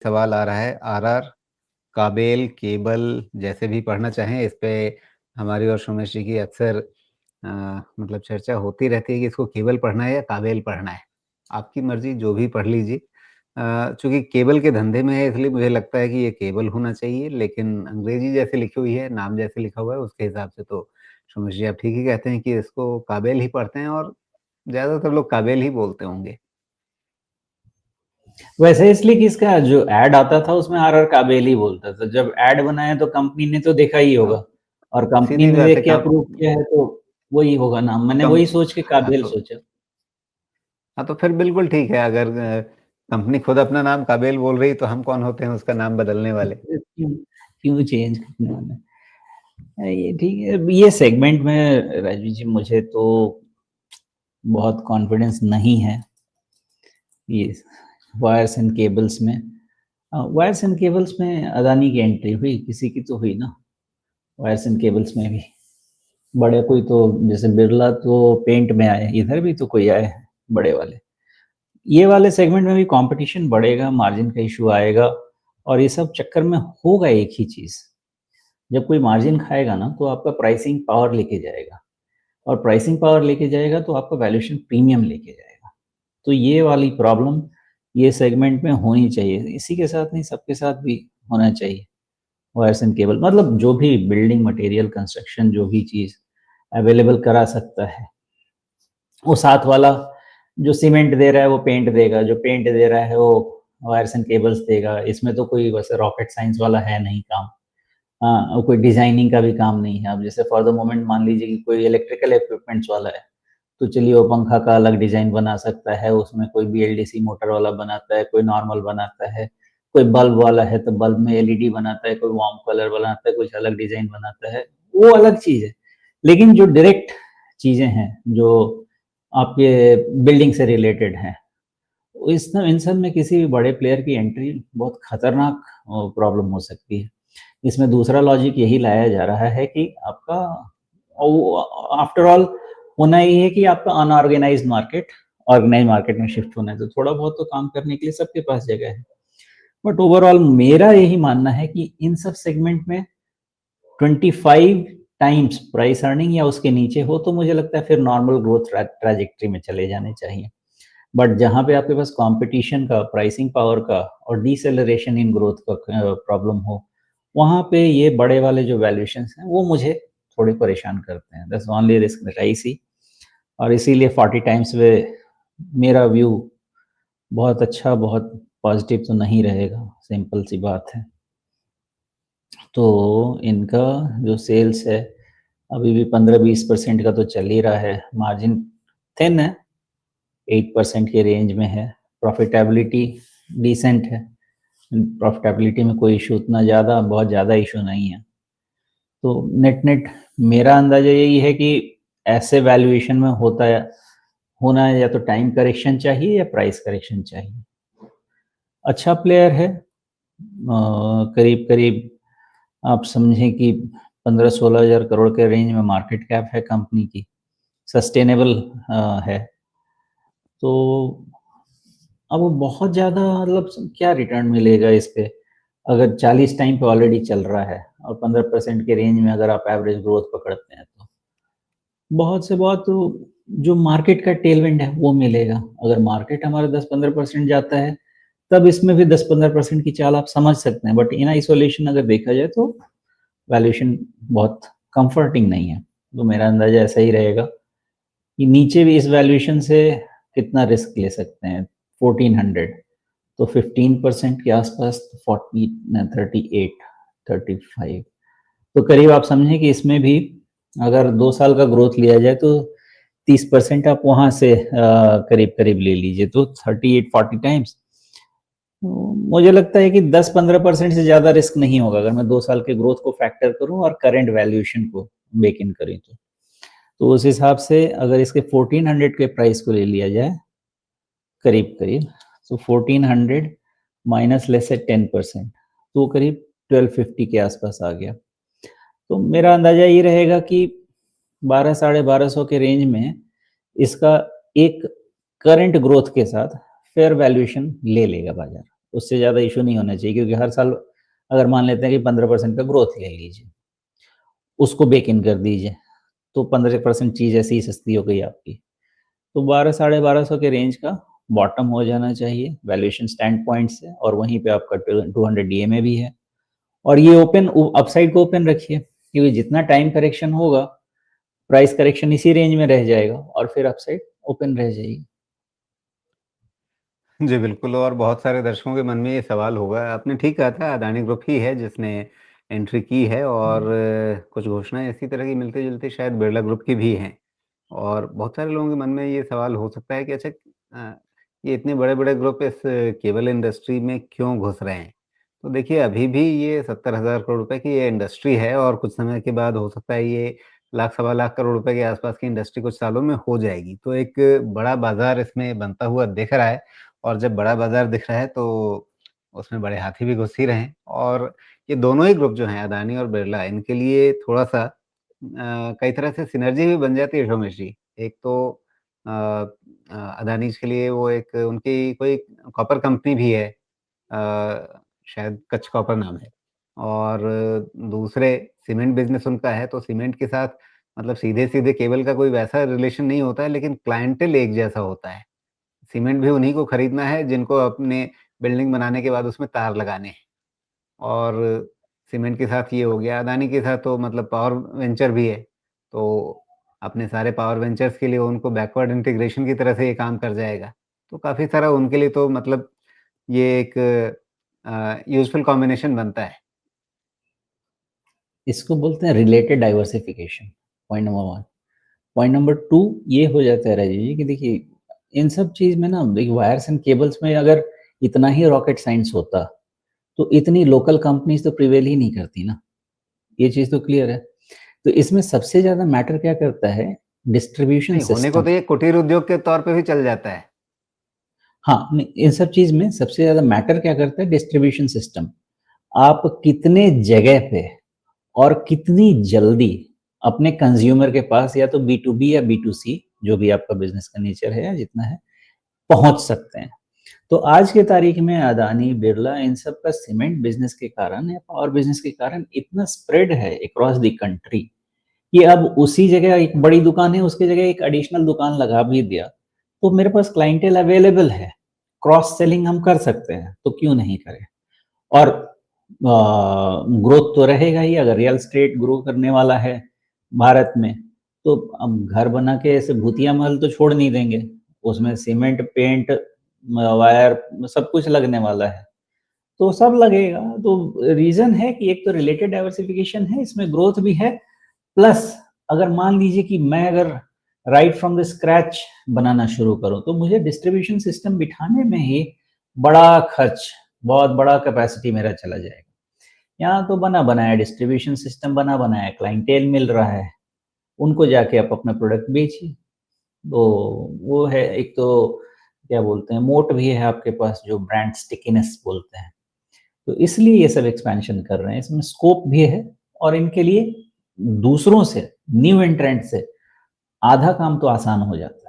सवाल आ रहा है आरआर, काबेल, केबल जैसे भी पढ़ना चाहें, इस पे हमारी और सोमेश जी की अक्सर मतलब चर्चा होती रहती है कि इसको केबल पढ़ना है या काबेल पढ़ना है। आपकी मर्ज़ी, जो भी पढ़ लीजिए। चूँकि केबल के धंधे में है इसलिए मुझे लगता है कि ये केबल होना चाहिए, लेकिन अंग्रेज़ी जैसे लिखी हुई है, नाम जैसे लिखा हुआ है उसके हिसाब से तो सोमेश जी आप ठीक ही कहते हैं कि इसको काबेल ही पढ़ते हैं और ज़्यादातर लोग काबेल ही बोलते होंगे। वैसे इसलिए कि इसका जो एड आता था उसमें आर काबेल ही बोलता था। जब एड बनाया तो कंपनी ने तो देखा ही होगा और कंपनी सीधी ने बात है देख के अप्रूव किया है तो वही होगा नाम। मैंने कम वही सोच के हाँ, काबेल तो सोचा। हाँ, तो फिर बिल्कुल ठीक है अगर कंपनी खुद अपना नाम काबेल बोल रही है तो हम कौन होते हैं उसका नाम बदलने वाले। क्यों क्यों चेंज करने वाला है? ये ठीक है। ये सेगमेंट में राजवीर जी मुझे तो बहुत कॉन्फिडेंस नहीं है ये वायर्स एंड केबल्स में। वायर्स एंड केबल्स में अदानी की एंट्री हुई, किसी की तो हुई ना। वायर्स एंड केबल्स में भी बड़े कोई तो जैसे बिरला तो पेंट में आए, इधर भी तो कोई आए हैं बड़े वाले। ये वाले सेगमेंट में भी कंपटीशन बढ़ेगा, मार्जिन का इशू आएगा और ये सब चक्कर में होगा एक ही चीज। जब कोई मार्जिन खाएगा ना तो आपका प्राइसिंग पावर लेके जाएगा और प्राइसिंग पावर लेके जाएगा तो आपका वैल्यूएशन प्रीमियम लेके जाएगा। तो ये वाली प्रॉब्लम ये सेगमेंट में होनी चाहिए, इसी के साथ नहीं सबके साथ भी होना चाहिए। वायर्स एंड केबल मतलब जो भी बिल्डिंग मटेरियल कंस्ट्रक्शन जो भी चीज अवेलेबल करा सकता है, वो साथ वाला जो सीमेंट दे रहा है वो पेंट देगा, जो पेंट दे रहा है वो वायर्स एंड केबल्स देगा। इसमें तो कोई वैसे रॉकेट साइंस वाला है नहीं काम। हाँ, और कोई डिजाइनिंग का भी काम नहीं है। अब जैसे फॉर द मोमेंट मान लीजिए कि कोई इलेक्ट्रिकल इक्विपमेंट्स वाला है तो चलिए वो पंखा का अलग डिजाइन बना सकता है, उसमें कोई बीएलडीसी मोटर वाला बनाता है, कोई नॉर्मल बनाता है, कोई बल्ब वाला है तो बल्ब में एलईडी बनाता है, कोई वार्म कलर बनाता है, कुछ अलग डिजाइन बनाता है, वो अलग चीज है। लेकिन जो डायरेक्ट चीजें हैं जो आपके बिल्डिंग से रिलेटेड हैं, इस इन सब में किसी भी बड़े प्लेयर की एंट्री बहुत खतरनाक प्रॉब्लम हो सकती है। इसमें दूसरा लॉजिक यही लाया जा रहा है कि आपका आफ्टर ऑल होना ये है कि आपका अनऑर्गेनाइज्ड मार्केट ऑर्गेनाइज मार्केट में शिफ्ट होना है, तो थोड़ा बहुत तो काम करने के लिए सबके पास जगह है। बट ओवरऑल मेरा यही मानना है कि इन सब सेगमेंट में 25 टाइम्स प्राइस अर्निंग या उसके नीचे हो तो मुझे लगता है फिर नॉर्मल ग्रोथ ट्रैजेक्टरी में चले जाने चाहिए। बट जहां पे आपके पास कंपटीशन का, प्राइसिंग पावर का और डिसेलरेशन इन ग्रोथ का प्रॉब्लम हो, वहां पे ये बड़े वाले जो वैल्यूएशंस हैं वो मुझे थोड़े परेशान करते हैं। That's only risk that I see. और इसीलिए 40 टाइम्स में मेरा व्यू बहुत अच्छा, बहुत पॉजिटिव तो नहीं रहेगा, सिंपल सी बात है। तो इनका जो सेल्स है अभी भी 15-20% का तो चल ही रहा है, मार्जिन थिन है, 8% के रेंज में है, प्रॉफिटेबिलिटी डिसेंट है, प्रॉफिटेबिलिटी में कोई इशू उतना ज़्यादा बहुत ज़्यादा इशू नहीं है। तो नेट नेट मेरा अंदाजा यही है कि ऐसे वैल्यूएशन में होता है होना है या तो टाइम करेक्शन चाहिए या प्राइस करेक्शन चाहिए। अच्छा प्लेयर है, करीब करीब आप समझें कि 15-16 हजार करोड़ के रेंज में मार्केट कैप है कंपनी की, सस्टेनेबल है। तो अब वो बहुत ज़्यादा मतलब क्या रिटर्न मिलेगा इस पे, अगर 40 टाइम पे ऑलरेडी चल रहा है और 15% के रेंज में अगर आप एवरेज ग्रोथ पकड़ते हैं तो बहुत से बहुत तो जो मार्केट का टेलविंड है वो मिलेगा। अगर मार्केट हमारा 10-15% जाता है तब इसमें भी 10-15% की चाल आप समझ सकते हैं, बट इन आइसोलेशन अगर देखा जाए तो वैल्यूएशन बहुत कंफर्टिंग नहीं है। तो मेरा अंदाजा ऐसा ही रहेगा कि नीचे भी इस वैल्यूएशन से कितना रिस्क ले सकते हैं, 1400 तो 15% के आसपास 40 38 35, तो करीब आप समझें कि इसमें भी अगर 2 साल का ग्रोथ लिया जाए तो 30% आप वहां से करीब करीब ले लीजिए तो 38-40 टाइम्स। मुझे लगता है कि 10-15% से ज्यादा रिस्क नहीं होगा अगर मैं 2 साल के ग्रोथ को फैक्टर करूं और करंट वैल्यूएशन को बेक इन करें तो उस हिसाब से अगर इसके 1400 के प्राइस को ले लिया जाए करीब करीब, तो 1400 माइनस लेस से 10% तो करीब 1250 के आसपास आ गया। तो मेरा अंदाजा ये रहेगा कि 1200-1250 के रेंज में इसका एक करंट ग्रोथ के साथ फेयर वैल्यूएशन ले लेगा बाजार। उससे ज़्यादा इश्यू नहीं होना चाहिए, क्योंकि हर साल अगर मान लेते हैं कि 15% का ग्रोथ ले लीजिए, उसको बेक इन कर दीजिए, तो 15% चीज़ ऐसे ही सस्ती हो गई आपकी। तो 12 साढ़े 1200 के रेंज का बॉटम हो जाना चाहिए वैल्यूएशन स्टैंड पॉइंट से, और वहीं पे आपका 200 डीएमए भी है। और ये ओपन अपसाइड को ओपन रखिए, क्योंकि जितना टाइम करेक्शन होगा, प्राइस करेक्शन इसी रेंज में रह जाएगा और फिर अपसाइड ओपन रह जाएगी। जी, बिल्कुल और बहुत सारे दर्शकों के मन में ये सवाल होगा। आपने ठीक कहा था अदानी ग्रुप ही है जिसने एंट्री की है और कुछ घोषणाएँ इसी तरह की मिलती-जुलती शायद बिरला ग्रुप की भी हैं। और बहुत सारे लोगों के मन में ये सवाल हो सकता है कि अच्छा ये इतने बड़े-बड़े ग्रुप इस केबल इंडस्ट्री में क्यों घुस रहे हैं? तो देखिए अभी भी ये 70,000 करोड़ रुपए की ये इंडस्ट्री है और कुछ समय के बाद हो सकता है ये लाख सवा लाख करोड़ रुपए के आसपास की इंडस्ट्री कुछ सालों में हो जाएगी। तो एक बड़ा बाज़ार इसमें बनता हुआ दिख रहा है और जब बड़ा बाज़ार दिख रहा है तो उसमें बड़े हाथी भी घुस ही रहे हैं और ये दोनों ही ग्रुप जो हैं अदानी और बिरला इनके लिए थोड़ा-सा कई तरह से सिनर्जी भी बन जाती है रमेश जी। एक तो अदानीज़ के लिए वो एक उनकी कोई कॉपर कंपनी भी है शायद कच्छ कॉपर नाम है और दूसरे सीमेंट बिज़नेस उनका है, तो सीमेंट के साथ मतलब सीधे-सीधे केबल का कोई वैसा रिलेशन नहीं होता है, लेकिन क्लाइंटेल एक जैसा होता है। सीमेंट भी उन्हीं को खरीदना है जिनको अपने बिल्डिंग बनाने के बाद उसमें तार लगाने हैं और सीमेंट के साथ ये हो गया, अदानी के साथ तो मतलब पावर वेंचर भी है। तो अपने सारे पावर वेंचर्स के लिए उनको बैकवर्ड इंटीग्रेशन की तरह से ये काम कर जाएगा। तो काफ़ी सारा उनके लिए तो मतलब ये एक यूज़फुल कॉम्बिनेशन बनता है। इसको बोलते हैं related diversification, point number 1। Point number 2 ये हो जाता है राजीव जी कि देखिए, इन सब चीज़ में ना देखिए वायर्स एंड केबल्स में अगर इतना ही रॉकेट साइंस होता, तो इतनी लोकल कंपनीज़ तो प्रिवेल ही नहीं करती ना, ये चीज़ तो क्लियर है। तो इसमें सबसे ज़्यादा मैटर क्या करता है? डिस्ट्रीब्यूशन नहीं, होने को सिस्टम। तो ये कुटीर उद्योग के तौर पे भी चल जाता है। हाँ, नहीं, इन सब चीज़ में सबसे ज़्यादा मैटर क्या करता है? Distribution system. आप कितने जगह पे और कितनी जल्दी अपने कंज्यूमर के पास, या तो बी टू बी या बी टू सी, जो भी आपका बिज़नेस का नेचर है या जितना है, पहुँच सकते हैं। तो आज के तारीख में अदानी, बिरला इन सब का सीमेंट बिज़नेस के कारण या पावर बिज़नेस के कारण इतना स्प्रेड है अक्रॉस द कंट्री कि अब उसी जगह एक बड़ी दुकान है, उसकी जगह एक एडिशनल दुकान लगा भी दिया, तो मेरे पास क्लाइंटेल अवेलेबल है, क्रॉस सेलिंग हम कर सकते हैं, तो क्यों नहीं करें? और ग्रोथ तो रहेगा ही, अगर रियल एस्टेट ग्रो करने वाला है भारत में, तो अब घर बना के ऐसे भूतिया महल तो छोड़ नहीं देंगे। उसमें सीमेंट, पेंट, वायर सब कुछ लगने वाला है। तो सब लगेगा, तो रीज़न है कि एक तो रिलेटेड डाइवर्सिफिकेशन है, इसमें ग्रोथ भी है, प्लस अगर मान लीजिए कि मैं अगर राइट फ्रॉम द स्क्रैच बनाना शुरू करूँ, तो मुझे डिस्ट्रीब्यूशन सिस्टम बिठाने में ही बड़ा खर्च, बहुत बड़ा कैपेसिटी मेरा चला जाएगा। यहाँ तो बना बनाया डिस्ट्रीब्यूशन सिस्टम, बना बनाया क्लाइंटेल मिल रहा है, उनको जाके आप अपना प्रोडक्ट बेचिए। तो वो है, एक तो क्या बोलते हैं, मोट भी है आपके पास, जो ब्रांड स्टिकीनेस बोलते हैं। तो इसलिए ये सब एक्सपेंशन कर रहे हैं, इसमें स्कोप भी है, और इनके लिए दूसरों से, न्यू एंट्रेंट से आधा काम तो आसान हो जाता है।